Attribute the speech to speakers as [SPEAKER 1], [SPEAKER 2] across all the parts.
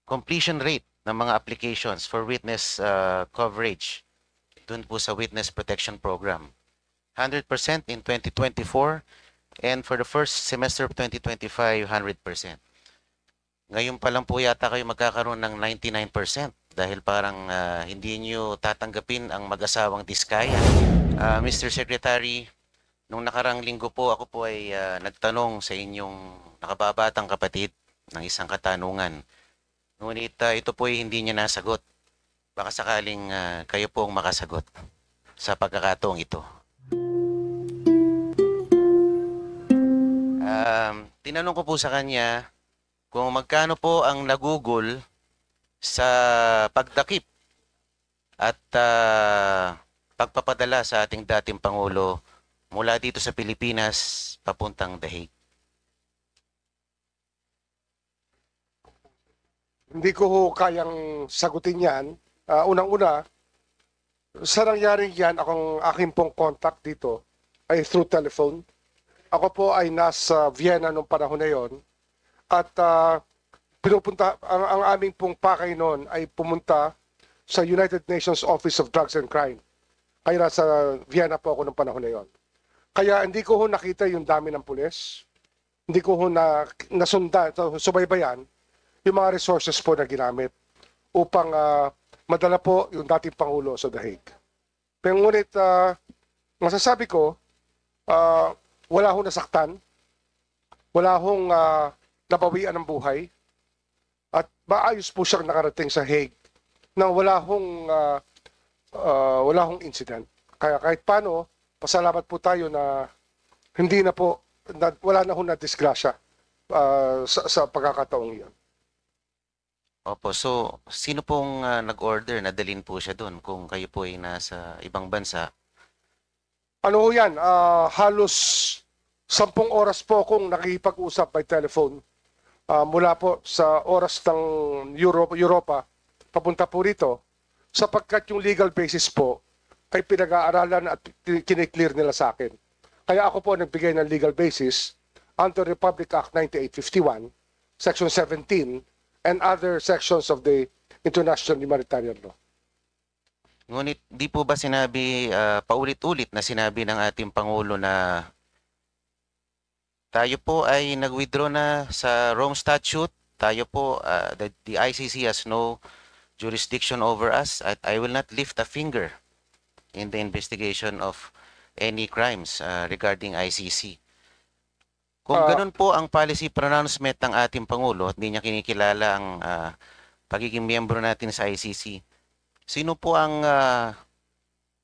[SPEAKER 1] completion rate ng mga applications for witness coverage dun po sa Witness Protection Program. 100% in 2024 and for the first semester of 2025, 100%. Ngayon pa lang po yata kayo magkakaroon ng 99% dahil parang hindi nyo tatanggapin ang mag-asawang diskaya. Mr. Secretary, nung nakarang linggo po ako po ay nagtanong sa inyong nakababatang kapatid ng isang katanungan. Ngunit ito po ay hindi niya nasagot. Baka sakaling kayo po ang makasagot sa pagkakataong ito. Tinanong ko po sa kanya kung magkano po ang nagugol sa pagdakip at pagpapadala sa ating dating Pangulo mula dito sa Pilipinas papuntang The Hague.
[SPEAKER 2] Hindi ko ho kayang sagutin yan. Unang-una, sa nangyaring yan, aking pong contact dito ay through telephone. Ako po ay nasa Vienna nung panahon na yon. At pinupunta, ang aming pong pakay noon ay pumunta sa United Nations Office of Drugs and Crime. Kaya nasa Vienna po ako nung panahon na yon. Kaya hindi ko ho nakita yung dami ng pulis. Hindi ko ho nasundan, subaybayan yung mga resources po na ginamit upang madala po yung dating Pangulo sa The Hague. Pero ngunit masasabi ko, wala hong nasaktan, wala hong nabawian ng buhay, at maayos po siyang nakarating sa Hague nang wala hong incident. Kaya kahit paano, pasalamat po tayo na hindi na po, wala na hong na-disgrasya sa pagkakataong iyon.
[SPEAKER 1] Opo, so sino pong nag-order na dalhin po siya doon kung kayo po ay nasa ibang bansa?
[SPEAKER 2] Ano ho yan? Halos 10 oras po akong nakikipag-usap by telephone mula po sa oras ng Europa papunta po rito sapagkat yung legal basis po ay pinag-aaralan at kiniklear nila sa akin. Kaya ako po nagbigay ng legal basis under Republic Act 9851, Section 17, and other sections of the International Humanitarian Law.
[SPEAKER 1] Ngunit di po ba sinabi, paulit-ulit na sinabi ng ating Pangulo na tayo po ay nag-withdraw na sa Rome Statute, tayo po, the ICC has no jurisdiction over us, at I will not lift a finger in the investigation of any crimes regarding ICC. Kung ganun po ang policy pronouncement ng ating Pangulo at hindi niya kinikilala ang pagiging miyembro natin sa ICC, sino po ang,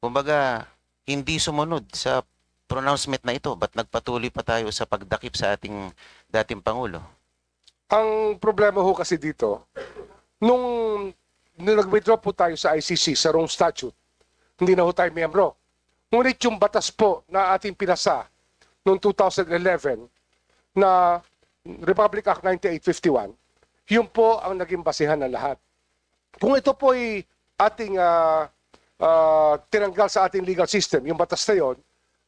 [SPEAKER 1] kumbaga, hindi sumunod sa pronouncement na ito? Ba't nagpatuloy pa tayo sa pagdakip sa ating dating Pangulo?
[SPEAKER 2] Ang problema ho kasi dito, nung nag-withdraw po tayo sa ICC, sa Rome Statute, hindi na ho tayo miyembro. Ngunit yung batas po na ating pinasa noong 2011 na Republic Act 9851, yun po ang naging basihan ng lahat. Kung ito po ay ating tinanggal sa ating legal system, yung batas na yun,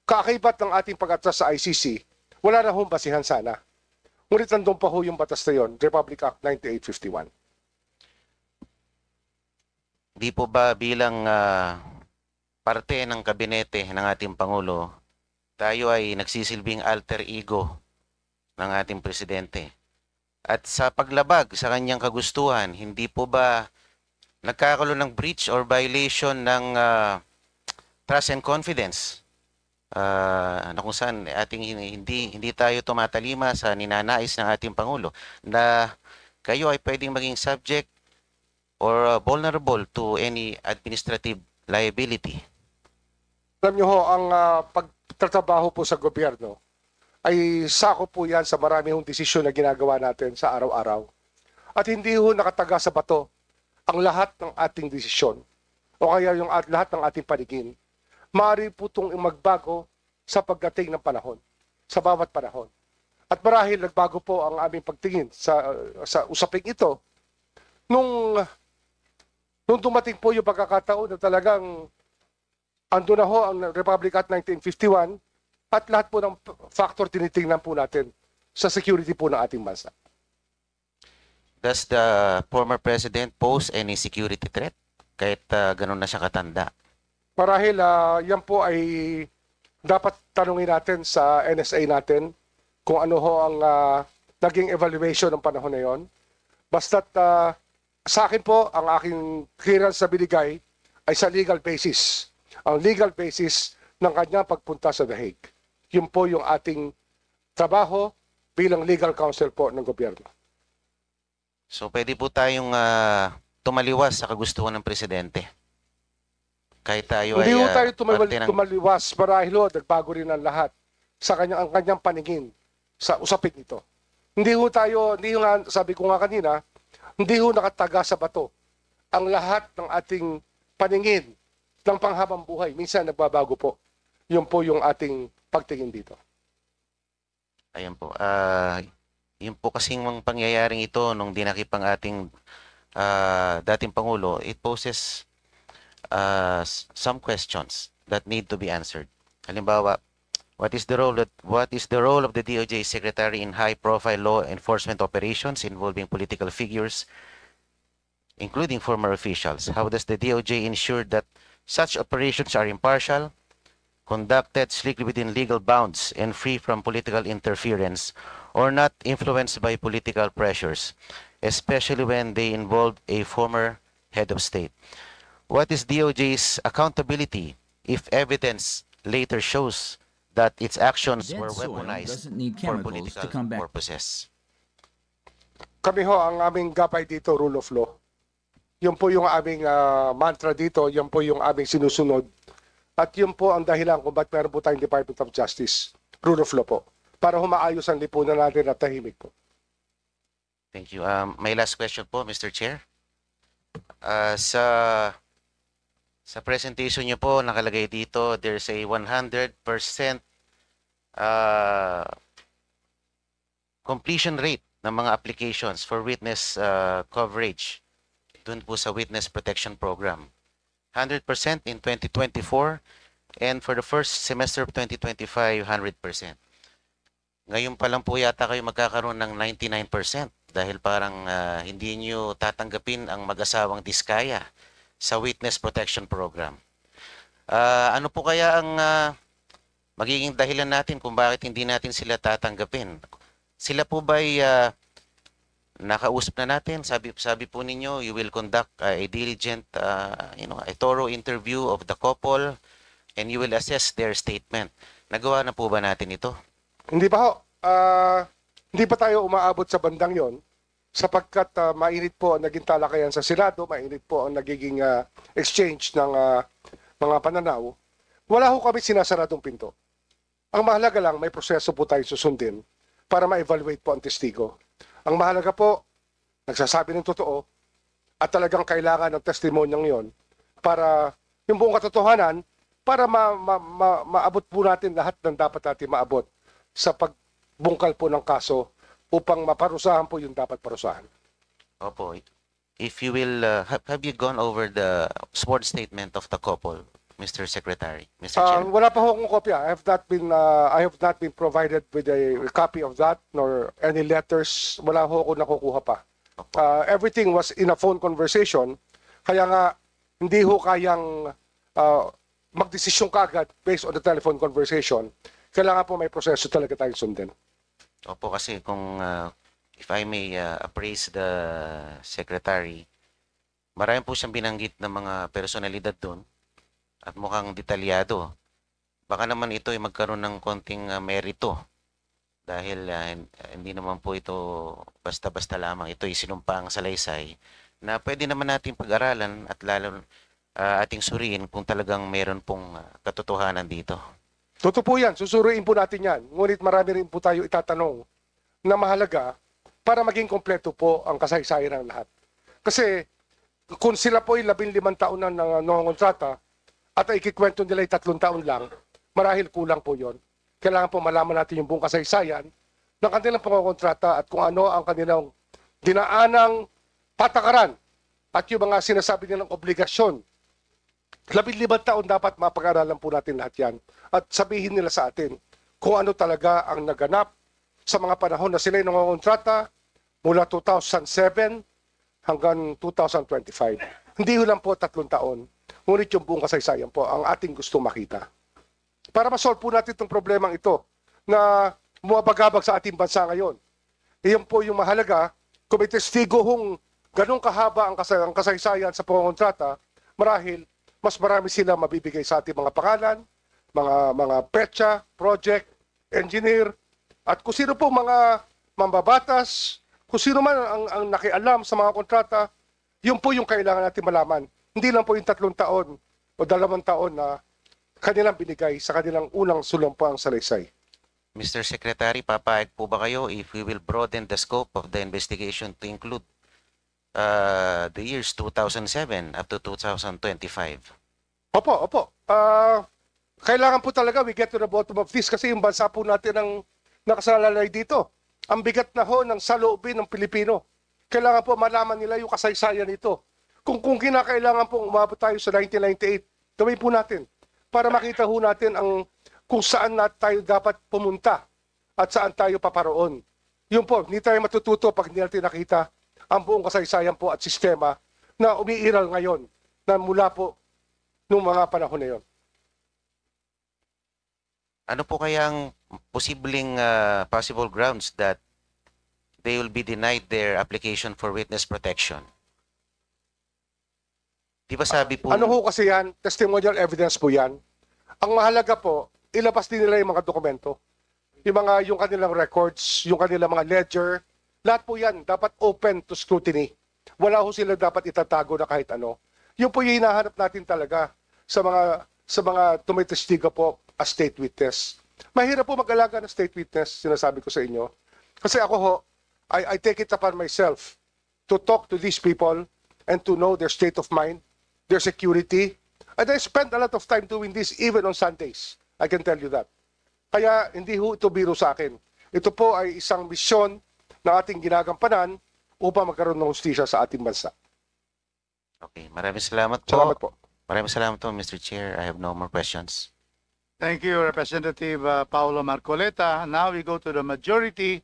[SPEAKER 2] kaakibat ng ating pag-atras sa ICC, wala na hong basihan sana. Ngunit nandun pa ho yung batas na yun, Republic Act 9851.
[SPEAKER 1] Di po ba bilang parte ng kabinete ng ating Pangulo, tayo ay nagsisilbing alter ego ng ating presidente? At sa paglabag sa kanyang kagustuhan, hindi po ba nagkakaroon ng breach or violation ng trust and confidence? Na kung saan hindi tayo tumatalima sa ninanais ng ating Pangulo na kayo ay pwedeng maging subject or vulnerable to any administrative liability.
[SPEAKER 2] Alam niyo ho, ang pagtatrabaho po sa gobyerno ay sako po yan sa marami hong desisyon na ginagawa natin sa araw-araw. At hindi ho nakataga sa bato ang lahat ng ating desisyon o kaya yung lahat ng ating paningin. Maaari po itong magbago sa pagdating ng panahon, sa bawat panahon. At marahil nagbago po ang aming pagtingin sa usaping ito nung dumating po yung pagkakataon na talagang ando na ho ang Republic Act 1951 at lahat po ng factor tinitingnan po natin sa security po ng ating bansa.
[SPEAKER 1] Does the former president pose any security threat? Kahit ganun na siya katanda.
[SPEAKER 2] Marahil yan po ay dapat tanungin natin sa NSA natin kung ano ho ang naging evaluation ng panahon na yon. Basta't sa akin po, ang aking clearance na binigay ay sa legal basis. Ang legal basis ng kanyang pagpunta sa The Hague. Yun po yung ating trabaho bilang legal counsel po ng gobyerno.
[SPEAKER 1] So pwede po tayong tumaliwas sa kagustuhan ng presidente. Kahit tayo
[SPEAKER 2] Hindi
[SPEAKER 1] ay
[SPEAKER 2] ho tayo
[SPEAKER 1] parte ng-
[SPEAKER 2] tumaliwas, marahil ho, nagbago rin ang lahat sa ang kanyang paningin sa usapin ito. Hindi ho tayo, hindi ho nga, sabi ko nga kanina, hindi ho nakataga sa bato ang lahat ng ating paningin ng panghabang buhay. Minsan nagbabago po. Yun po yung ating pagtingin dito.
[SPEAKER 1] Ayan po. Yun po kasing mga pangyayaring ito nung dinakip ang ating dating Pangulo, it poses some questions that need to be answered. Halimbawa, what is the role of the DOJ Secretary in high-profile law enforcement operations involving political figures, including former officials? How does the DOJ ensure that such operations are impartial, conducted strictly within legal bounds, and free from political interference, or not influenced by political pressures, especially when they involve a former head of state? What is DOJ's accountability if evidence later shows that its actions
[SPEAKER 3] Dead
[SPEAKER 1] were
[SPEAKER 3] soil
[SPEAKER 1] weaponized
[SPEAKER 3] doesn't need
[SPEAKER 1] for
[SPEAKER 3] chemicals
[SPEAKER 1] political
[SPEAKER 3] to come back.
[SPEAKER 1] purposes?
[SPEAKER 2] Kami ho, ang aming gabay dito, rule of law. Yun po yung aming mantra dito, yun po yung aming sinusunod. At yun po ang dahilan kung ba't meron po tayong Department of Justice, rule of law po, para humaayos ang lipunan natin at tahimik po.
[SPEAKER 1] Thank you. My last question po, Mr. Chair. Sa presentation niyo po, nakalagay dito, there's a 100% completion rate ng mga applications for witness coverage dun po sa Witness Protection Program. 100% in 2024 and for the first semester of 2025, 100%. Ngayon pa lang po yata kayo magkakaroon ng 99% dahil parang hindi niyo tatanggapin ang mag-asawang Diskaya sa Witness Protection Program. Ano po kaya ang magiging dahilan natin kung bakit hindi natin sila tatanggapin? Sila po ba'y nakausap na natin? Sabi po ninyo, you will conduct a diligent, a thorough interview of the couple and you will assess their statement. Nagawa na po ba natin ito?
[SPEAKER 2] Hindi pa ho. Hindi pa tayo umaabot sa bandang yon sapagkat mainit po ang naging talakayan sa Senado, mainit po ang nagiging exchange ng mga pananaw. Wala ho kami sinasaradong pinto. Ang mahalaga lang, may proseso po tayo susundin para ma-evaluate po ang testigo. Ang mahalaga po, nagsasabi ng totoo at talagang kailangan ng testimonyang yon para yung buong katotohanan, para maabot po natin lahat ng dapat natin maabot sa pagbungkal po ng kaso upang maparusahan po yung dapat parusahan.
[SPEAKER 1] Opo. If you will, have you gone over the sworn statement of the couple, Mr. Secretary, Mr. Chair?
[SPEAKER 2] Wala pa ho akong kopya. I have not been provided with a copy of that nor any letters. Wala ho ako nakukuha pa. Everything was in a phone conversation. Kaya nga, hindi ho kayang magdesisyon kaagad based on the telephone conversation. Kailangan po may proseso talaga tayong sundin.
[SPEAKER 1] Opo, kasi kung, if I may appraise the Secretary, marami po siyang binanggit ng mga personalidad doon at mukhang detalyado. Baka naman ito ay magkaroon ng konting merito dahil hindi naman po ito basta-basta lamang. Ito ay sinumpaang salaysay na pwede naman natin pag-aralan at lalo ating suriin kung talagang meron pong katotohanan dito.
[SPEAKER 2] Totoo po yan. Susuruin po natin yan. Ngunit marami rin po tayo itatanong na mahalaga para maging kompleto po ang kasaysayan ng lahat. Kasi kung sila po ay 15 taon na nangongontrata at ay ikikwento nila ay 3 taon lang, marahil kulang po yon. Kailangan po malaman natin yung buong kasaysayan ng kanilang pangongontrata at kung ano ang kanilang dinaanang patakaran at yung mga sinasabi nilang obligasyon. 15 taon dapat mapag-aralan po natin lahat yan at sabihin nila sa atin kung ano talaga ang naganap sa mga panahon na sila ay nangongontrata, mula 2007 hanggang 2025. Hindi lang po 3 taon, ngunit yung buong kasaysayan po ang ating gusto makita. Para masolve po natin itong problemang ito na bumabagabag sa ating bansa ngayon. Iyon po yung mahalaga, kung may testigo hong ganong kahaba ang kasaysayan sa pangontrata, marahil mas marami sila mabibigay sa ating mga pangalan, mga petsa, project, engineer, at kung sino po mga mambabatas, kung sino man ang nakialam sa mga kontrata, yun po yung kailangan natin malaman. Hindi lang po yung 3 taon o 2 taon na kanilang binigay sa kanilang unang sulumpang salaysay.
[SPEAKER 1] Mr. Secretary, papayag po ba kayo if we will broaden the scope of the investigation to include the years 2007 up to 2025?
[SPEAKER 2] Opo. Kailangan po talaga we get to the bottom of this kasi yung bansa po natin ang nakasalalay dito. Ang bigat na ho ng saloobin ng Pilipino. Kailangan po malaman nila yung kasaysayan nito. Kung kinakailangan po umabot tayo sa 1998, gawin po natin para makita ho natin kung saan tayo dapat pumunta at saan tayo paparoon. Yun po, hindi tayo matututo pag hindi natin nakita ang buong kasaysayan po at sistema na umiiral ngayon na mula po nung mga panahon na yun.
[SPEAKER 1] Ano po kayang posibleng possible grounds that they will be denied their application for witness protection? Di ba sabi po...
[SPEAKER 2] Ano ho kasi yan? Testimonial evidence po yan. Ang mahalaga po, ilabas din nila yung mga dokumento. Yung kanilang records, yung kanilang mga ledger. Lahat po yan dapat open to scrutiny. Wala ho sila dapat itatago na kahit ano. Yun po yung hinahanap natin talaga sa mga tumitestigo po as state witness. Mahirap po mag-alaga ng state witness, sinasabi ko sa inyo. Kasi ako ho, I take it upon myself to talk to these people and to know their state of mind, their security. And I spend a lot of time doing this even on Sundays. I can tell you that. Kaya hindi ho ito biro sa akin. Ito po ay isang misyon na ating ginagampanan upang magkaroon ng hustisya sa ating bansa.
[SPEAKER 1] Okay, maraming salamat po.
[SPEAKER 2] Salamat po.
[SPEAKER 1] Maraming salamat po, Mr. Chair. I have no more questions.
[SPEAKER 3] Thank you, Representative Paulo Marcoleta. Now we go to the majority